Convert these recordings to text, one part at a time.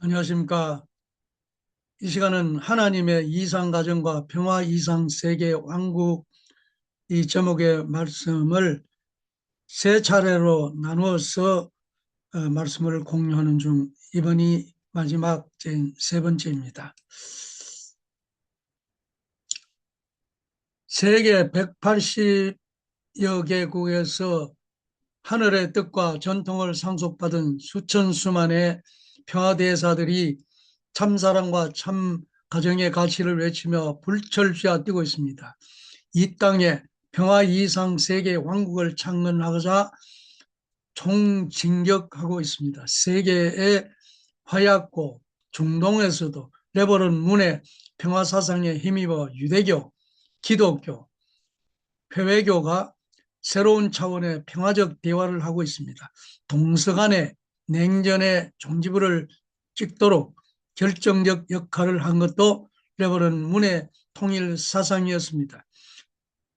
안녕하십니까. 이 시간은 하나님의 이상가정과 평화 이상세계 왕국 이 제목의 말씀을 세 차례로 나누어서 말씀을 공유하는 중 이번이 마지막 세 번째입니다. 세계 180여 개국에서 하늘의 뜻과 전통을 상속받은 수천 수만의 평화대사들이 참사랑과 참 가정의 가치를 외치며 불철주야 뛰고 있습니다. 이 땅에 평화 이상 세계 왕국을 창건하고자 총진격하고 있습니다. 세계의 화약고 중동에서도 레버넌 문의 평화사상에 힘입어 유대교, 기독교, 회외교가 새로운 차원의 평화적 대화를 하고 있습니다. 동서간의 냉전의 종지부를 찍도록 결정적 역할을 한 것도 레버넌 문의 통일 사상이었습니다.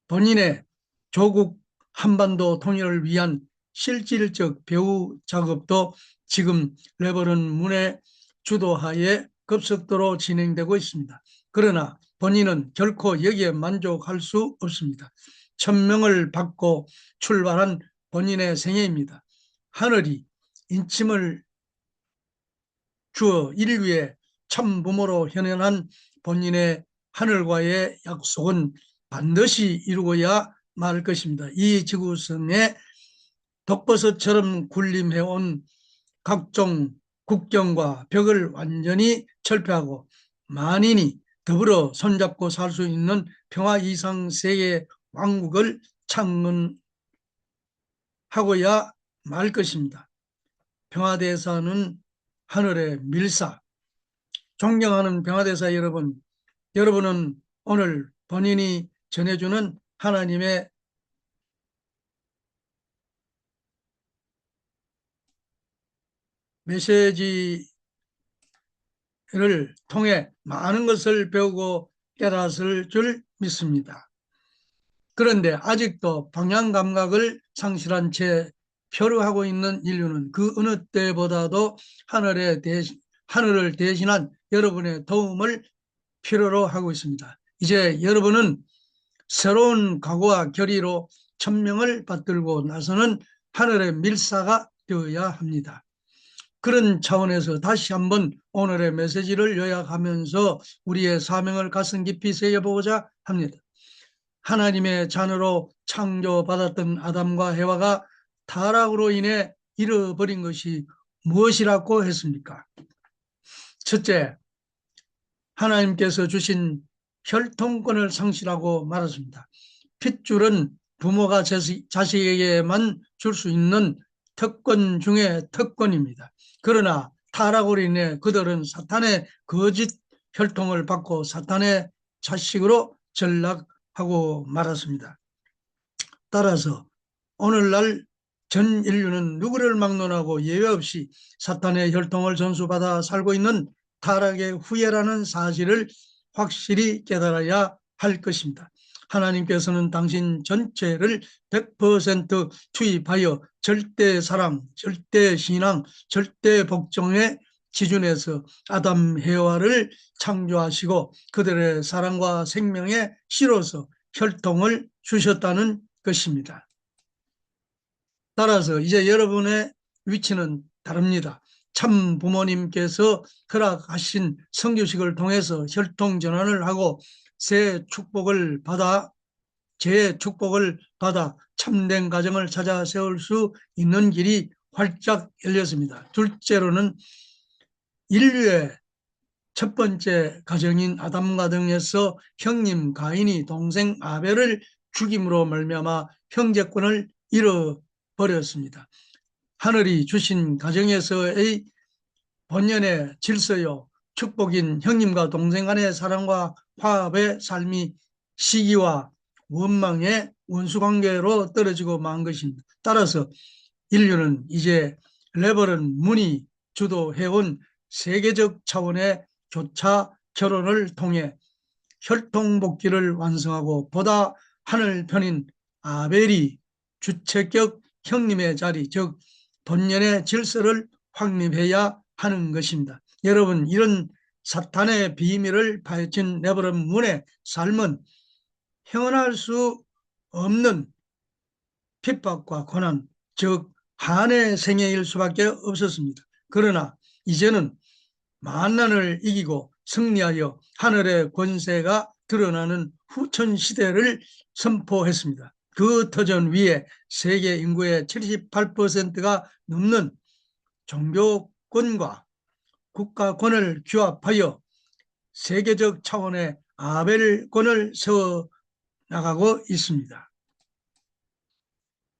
본인의 조국 한반도 통일을 위한 실질적 배후 작업도 지금 레버넌 문의 주도하에 급속도로 진행되고 있습니다. 그러나 본인은 결코 여기에 만족할 수 없습니다. 천명을 받고 출발한 본인의 생애입니다. 하늘이 인침을 주어 인류의 참부모로 현현한 본인의 하늘과의 약속은 반드시 이루어야 말 것입니다. 이 지구상에 독버섯처럼 군림해온 각종 국경과 벽을 완전히 철폐하고 만인이 더불어 손잡고 살 수 있는 평화 이상 세계 왕국을 창건하고야 말 것입니다. 평화대사는 하늘의 밀사. 존경하는 평화대사 여러분, 여러분은 오늘 본인이 전해주는 하나님의 메시지를 통해 많은 것을 배우고 깨달았을 줄 믿습니다. 그런데 아직도 방향 감각을 상실한 채 표류하고 있는 인류는 그 어느 때보다도 하늘을 대신한 여러분의 도움을 필요로 하고 있습니다. 이제 여러분은 새로운 각오와 결의로 천명을 받들고 나서는 하늘의 밀사가 되어야 합니다. 그런 차원에서 다시 한번 오늘의 메시지를 요약하면서 우리의 사명을 가슴 깊이 새겨보고자 합니다. 하나님의 자녀로 창조받았던 아담과 해와가 타락으로 인해 잃어버린 것이 무엇이라고 했습니까? 첫째, 하나님께서 주신 혈통권을 상실하고 말았습니다. 핏줄은 부모가 자식에게만 줄 수 있는 특권 중에 특권입니다. 그러나 타락으로 인해 그들은 사탄의 거짓 혈통을 받고 사탄의 자식으로 전락하고 말았습니다. 따라서 오늘날 전 인류는 누구를 막론하고 예외 없이 사탄의 혈통을 전수받아 살고 있는 타락의 후예라는 사실을 확실히 깨달아야 할 것입니다. 하나님께서는 당신 전체를 100% 투입하여 절대 사랑, 절대 신앙, 절대 복종의 기준에서 아담 해와를 창조하시고 그들의 사랑과 생명의 씨로서 혈통을 주셨다는 것입니다. 따라서 이제 여러분의 위치는 다릅니다. 참 부모님께서 허락하신 성교식을 통해서 혈통 전환을 하고 새 축복을 받아 참된 가정을 찾아 세울 수 있는 길이 활짝 열렸습니다. 둘째로는 인류의 첫 번째 가정인 아담 가정에서 형님 가인이 동생 아벨을 죽임으로 말미암아 형제권을 잃어버렸습니다. 하늘이 주신 가정에서의 본연의 질서요 축복인 형님과 동생 간의 사랑과 화합의 삶이 시기와 원망의 원수관계로 떨어지고 만 것입니다. 따라서 인류는 이제 레버넌 문이 주도해온 세계적 차원의 교차 결혼을 통해 혈통복귀를 완성하고 보다 하늘편인 아벨이 주체격 형님의 자리, 즉 본연의 질서를 확립해야 하는 것입니다. 여러분, 이런 사탄의 비밀을 파헤친 네버런 문의 삶은 형언할 수 없는 핍박과 고난, 즉 한의 생애일 수밖에 없었습니다. 그러나 이제는 만난을 이기고 승리하여 하늘의 권세가 드러나는 후천 시대를 선포했습니다. 그 터전 위에 세계 인구의 78%가 넘는 종교권과 국가권을 규합하여 세계적 차원의 아벨권을 세워 나가고 있습니다.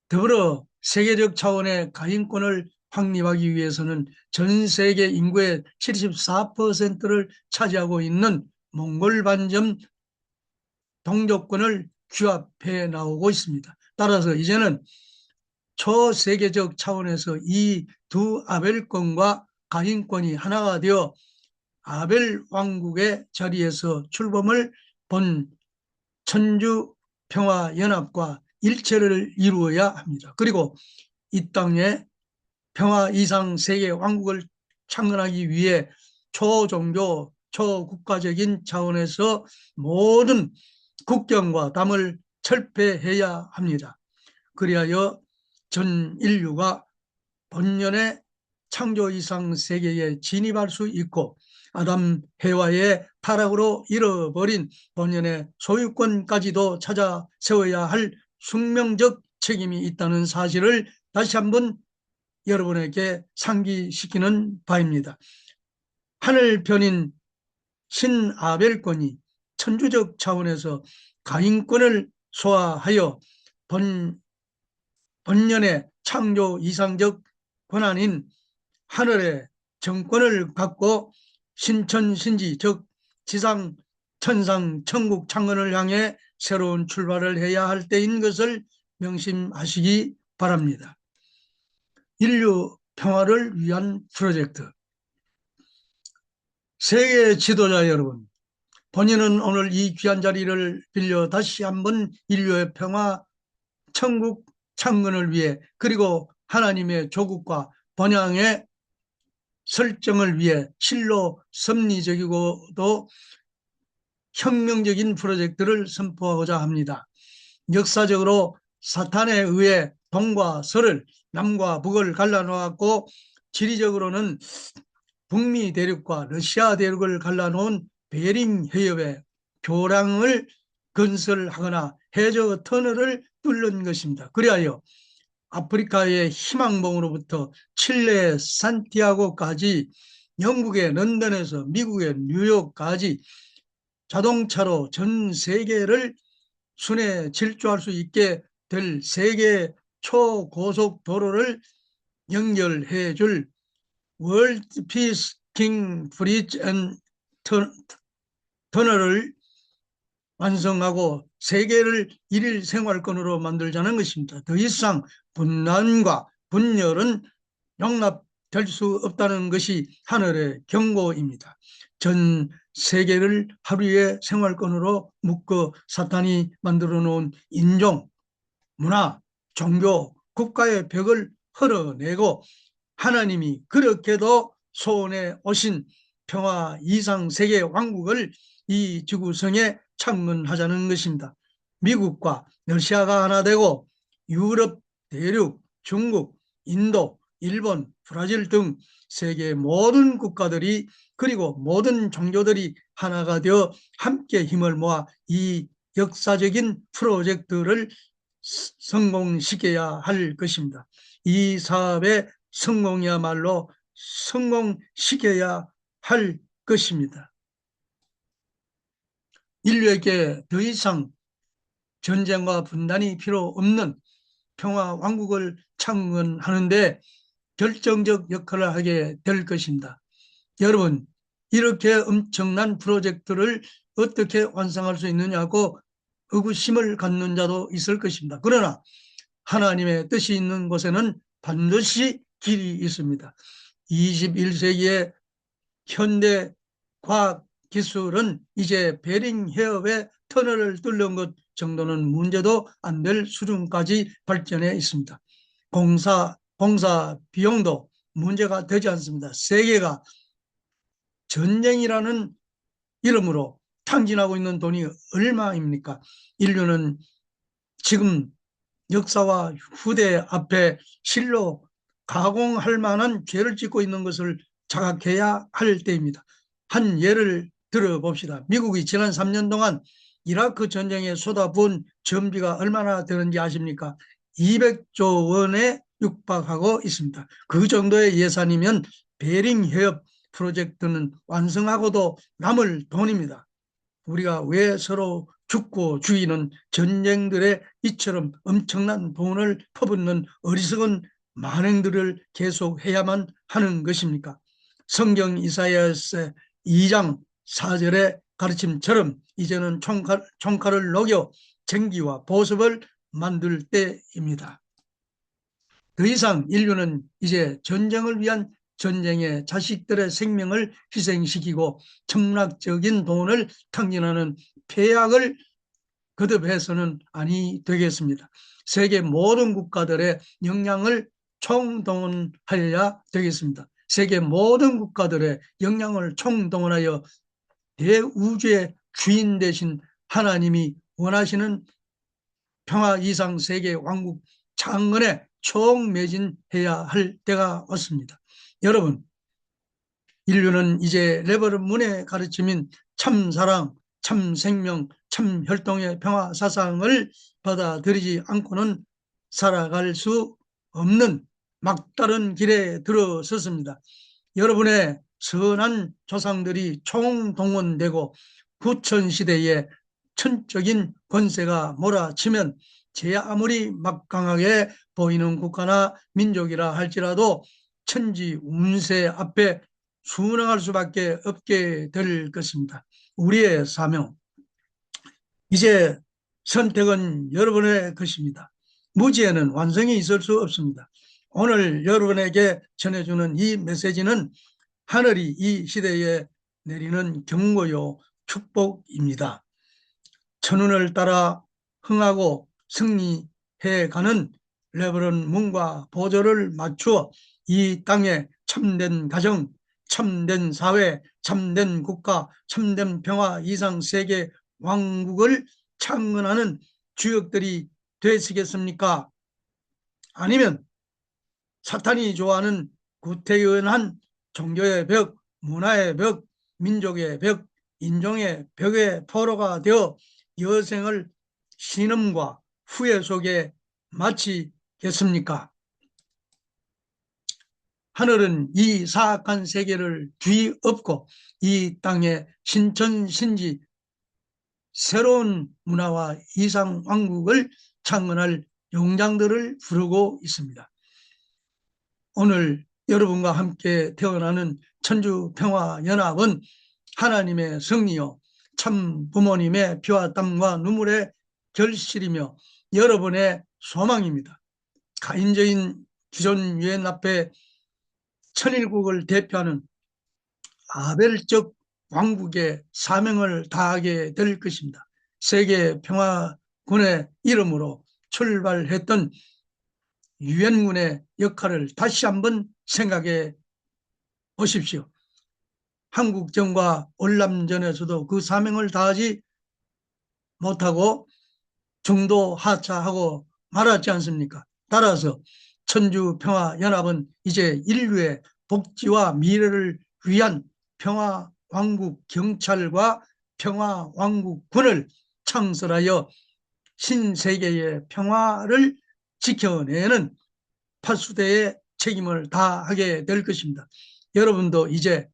더불어 세계적 차원의 가인권을 확립하기 위해서는 전 세계 인구의 74%를 차지하고 있는 몽골 반점 동족권을 규합해 나오고 있습니다. 따라서 이제는 초세계적 차원에서 이 두 아벨권과 가인권이 하나가 되어 아벨 왕국의 자리에서 출범을 본 천주평화연합과 일체를 이루어야 합니다. 그리고 이 땅에 평화 이상 세계 왕국을 창건하기 위해 초종교, 초국가적인 차원에서 모든 국경과 담을 철폐해야 합니다. 그리하여 전 인류가 본연의 창조 이상 세계에 진입할 수 있고 아담 해와의 타락으로 잃어버린 본연의 소유권까지도 찾아 세워야 할 숙명적 책임이 있다는 사실을 다시 한번 여러분에게 상기시키는 바입니다. 하늘편인 신아벨권이 천주적 차원에서 가인권을 소화하여 본연의 창조 이상적 권한인 하늘의 정권을 갖고 신천신지 즉 지상 천상 천국 창건을 향해 새로운 출발을 해야 할 때인 것을 명심하시기 바랍니다. 인류 평화를 위한 프로젝트. 세계 지도자 여러분, 본인은 오늘 이 귀한 자리를 빌려 다시 한번 인류의 평화, 천국 창건을 위해 그리고 하나님의 조국과 번영의 설정을 위해 실로 섭리적이고도 혁명적인 프로젝트를 선포하고자 합니다. 역사적으로 사탄에 의해 동과 서를 남과 북을 갈라놓았고 지리적으로는 북미 대륙과 러시아 대륙을 갈라놓은 베링 해협에 교량을 건설하거나 해저 터널을 뚫는 것입니다. 그리하여 아프리카의 희망봉으로부터 칠레 산티아고까지 영국의 런던에서 미국의 뉴욕까지 자동차로 전 세계를 순회 질주할 수 있게 될 세계 초고속도로를 연결해 줄 월드 피스 킹 브리지 앤 터널을 완성하고 세계를 일일 생활권으로 만들자는 것입니다. 더 이상 분란과 분열은 용납될 수 없다는 것이 하늘의 경고입니다. 전 세계를 하루의 생활권으로 묶어 사탄이 만들어 놓은 인종, 문화, 종교, 국가의 벽을 헐어내고 하나님이 그렇게도 소원해 오신 평화 이상 세계 왕국을 이 지구성에 창건하자는 것입니다. 미국과 러시아가 하나 되고 유럽 대륙, 중국, 인도, 일본, 브라질 등 세계 모든 국가들이 그리고 모든 종교들이 하나가 되어 함께 힘을 모아 이 역사적인 프로젝트를 성공시켜야 할 것입니다. 이 사업의 성공이야말로 성공시켜야 할 것입니다. 인류에게 더 이상 전쟁과 분단이 필요 없는 평화 왕국을 창건하는데 결정적 역할을 하게 될 것입니다. 여러분, 이렇게 엄청난 프로젝트를 어떻게 완성할 수 있느냐고 의구심을 갖는 자도 있을 것입니다. 그러나 하나님의 뜻이 있는 곳에는 반드시 길이 있습니다. 21세기의 현대 과학 기술은 이제 베링 해협의 터널을 뚫는 것 정도는 문제도 안 될 수준까지 발전해 있습니다. 공사 비용도 문제가 되지 않습니다. 세계가 전쟁이라는 이름으로 탕진하고 있는 돈이 얼마입니까? 인류는 지금 역사와 후대 앞에 실로 가공할 만한 죄를 짓고 있는 것을 자각해야 할 때입니다. 한 예를 들어봅시다. 미국이 지난 3년 동안 이라크 전쟁에 쏟아부은 전비가 얼마나 되는지 아십니까? 200조 원에 육박하고 있습니다. 그 정도의 예산이면 베링 해협 프로젝트는 완성하고도 남을 돈입니다. 우리가 왜 서로 죽고 죽이는 전쟁들에 이처럼 엄청난 돈을 퍼붓는 어리석은 만행들을 계속해야만 하는 것입니까? 성경 이사야서 2장 4절의 가르침처럼 이제는 총칼을 녹여 쟁기와 보습을 만들 때입니다. 더 이상 인류는 이제 전쟁을 위한 전쟁에 자식들의 생명을 희생시키고 천문학적인 돈을 탕진하는 폐악을 거듭해서는 아니 되겠습니다. 세계 모든 국가들의 역량을 총동원하여야 되겠습니다. 세계 모든 국가들의 역량을 총동원하여 대우주의 주인 되신 하나님이 원하시는 평화 이상 세계 왕국 창건에 총매진해야 할 때가 왔습니다. 여러분, 인류는 이제 레버런문의 가르침인 참사랑, 참생명, 참혈통의 평화 사상을 받아들이지 않고는 살아갈 수 없는 막다른 길에 들어섰습니다. 여러분의 선한 조상들이 총동원되고 구천시대에 천적인 권세가 몰아치면 제 아무리 막강하게 보이는 국가나 민족이라 할지라도 천지 운세 앞에 순응할 수밖에 없게 될 것입니다. 우리의 사명, 이제 선택은 여러분의 것입니다. 무지에는 완성이 있을 수 없습니다. 오늘 여러분에게 전해주는 이 메시지는 하늘이 이 시대에 내리는 경고요 축복입니다. 천운을 따라 흥하고 승리해가는 레버런 문과 보조를 맞추어 이 땅에 참된 가정, 참된 사회, 참된 국가, 참된 평화 이상 세계 왕국을 창건하는 주역들이 되시겠습니까? 아니면 사탄이 좋아하는 구태연한 종교의 벽, 문화의 벽, 민족의 벽, 인종의 벽의 포로가 되어 여생을 신음과 후회 속에 마치겠습니까? 하늘은 이 사악한 세계를 뒤엎고 이 땅에 신천신지 새로운 문화와 이상 왕국을 창건할 용장들을 부르고 있습니다. 오늘 여러분과 함께 태어나는 천주평화연합은 하나님의 승리요 참 부모님의 피와 땀과 눈물의 결실이며 여러분의 소망입니다. 가인적인 기존 유엔 앞에 천일국을 대표하는 아벨적 왕국의 사명을 다하게 될 것입니다. 세계평화군의 이름으로 출발했던 유엔군의 역할을 다시 한번 생각해 보십시오. 한국전과 월남전에서도 그 사명을 다하지 못하고 중도 하차하고 말았지 않습니까? 따라서 천주평화연합은 이제 인류의 복지와 미래를 위한 평화왕국 경찰과 평화왕국군을 창설하여 신세계의 평화를 지켜내는 파수대의 책임을 다하게 될 것입니다. 여러분도 이제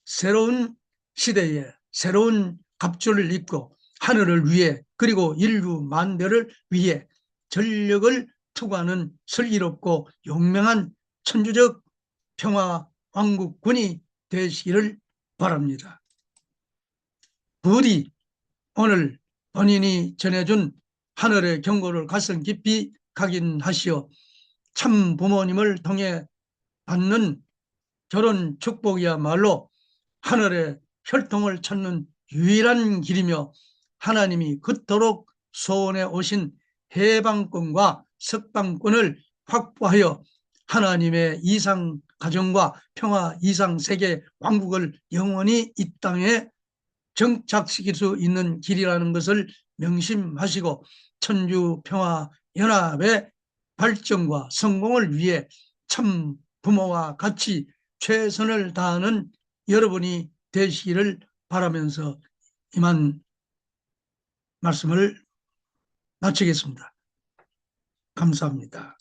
새로운 시대에 새로운 갑주를 입고 하늘을 위해 그리고 인류 만대를 위해 전력을 투구하는 슬기롭고 용맹한 천주적 평화 왕국군이 되시기를 바랍니다. 부디 오늘 본인이 전해준 하늘의 경고를 가슴 깊이 각인하시어 참 부모님을 통해 받는 결혼 축복이야말로 하늘의 혈통을 찾는 유일한 길이며 하나님이 그토록 소원해 오신 해방권과 석방권을 확보하여 하나님의 이상 가정과 평화 이상 세계 왕국을 영원히 이 땅에 정착시킬 수 있는 길이라는 것을 명심하시고 천주평화연합의 발전과 성공을 위해 참 부모와 같이 최선을 다하는 여러분이 되시기를 바라면서 이만 말씀을 마치겠습니다. 감사합니다.